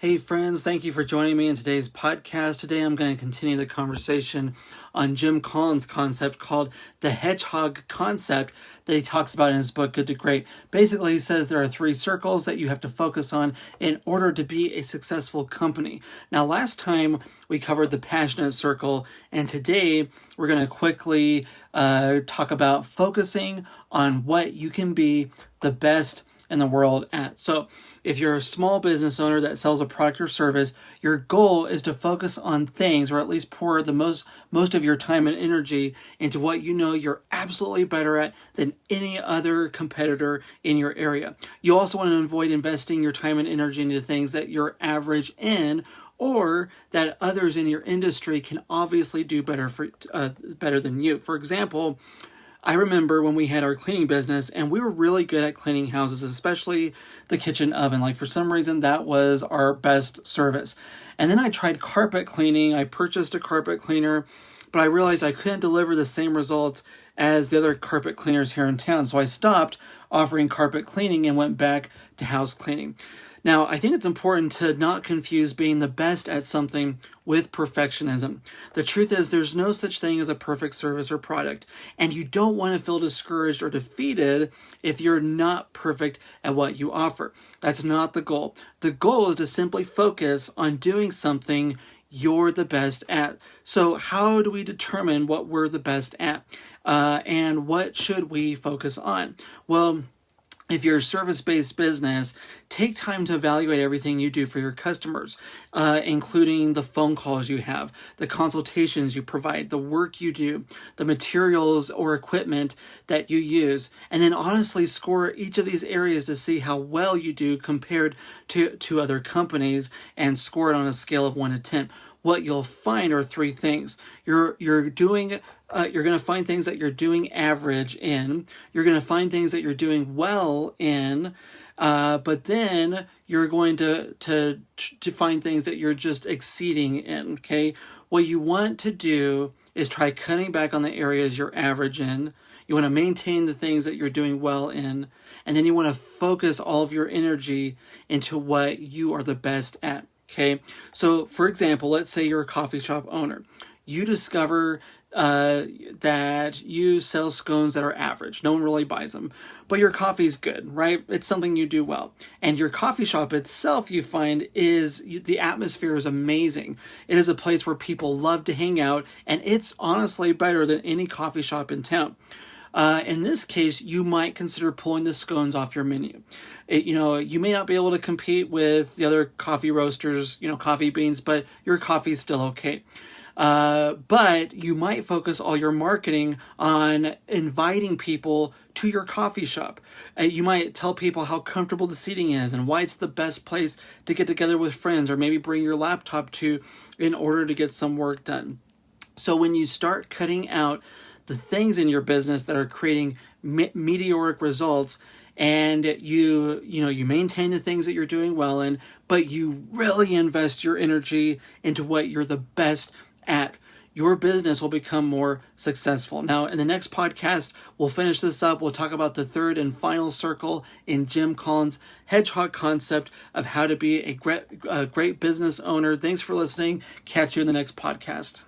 Hey friends, thank you for joining me in today's podcast. Today I'm going to continue the conversation on Jim Collins' concept called the hedgehog concept that he talks about in his book, Good to Great. Basically, he says there are 3 circles that you have to focus on in order to be a successful company. Now, last time we covered the passionate circle, and today we're going to quickly talk about focusing on what you can be the best in the world at. So if you're a small business owner that sells a product or service, your goal is to focus on things, or at least pour the most of your time and energy into what you know you're absolutely better at than any other competitor in your area. You also want to avoid investing your time and energy into things that you're average in, or that others in your industry can obviously do better than you. For example, I remember when we had our cleaning business and we were really good at cleaning houses, especially the kitchen oven. Like for some reason, that was our best service. And then I tried carpet cleaning. I purchased a carpet cleaner, but I realized I couldn't deliver the same results as the other carpet cleaners here in town. So I stopped offering carpet cleaning and went back to house cleaning. Now, I think it's important to not confuse being the best at something with perfectionism. The truth is there's no such thing as a perfect service or product, and you don't want to feel discouraged or defeated if you're not perfect at what you offer. That's not the goal. The goal is to simply focus on doing something you're the best at. So how do we determine what we're the best at? And what should we focus on? Well, if you're a service-based business, take time to evaluate everything you do for your customers, including the phone calls you have, the consultations you provide, the work you do, the materials or equipment that you use, and then honestly score each of these areas to see how well you do compared to other companies and score it on a scale of 1 to 10. What you'll find are 3 things. You're going to find things that you're doing average in. You're going to find things that you're doing well in, but then you're going to find things that you're just exceeding in. Okay, what you want to do is try cutting back on the areas you're average in. You want to maintain the things that you're doing well in, and then you want to focus all of your energy into what you are the best at. Okay, so for example, let's say you're a coffee shop owner. You discover that you sell scones that are average. No one really buys them, but your coffee's good, right? It's something you do well. And your coffee shop itself, you find, the atmosphere is amazing. It is a place where people love to hang out, and it's honestly better than any coffee shop in town. In this case, you might consider pulling the scones off your menu. You may not be able to compete with the other coffee roasters, coffee beans, but your coffee's still okay. But you might focus all your marketing on inviting people to your coffee shop. You might tell people how comfortable the seating is and why it's the best place to get together with friends, or maybe bring your laptop to in order to get some work done. So when you start cutting out the things in your business that are creating meteoric results, and you maintain the things that you're doing well in, but you really invest your energy into what you're the best at, your business will become more successful. Now, in the next podcast, we'll finish this up. We'll talk about the 3rd and final circle in Jim Collins' hedgehog concept of how to be a great business owner. Thanks for listening. Catch you in the next podcast.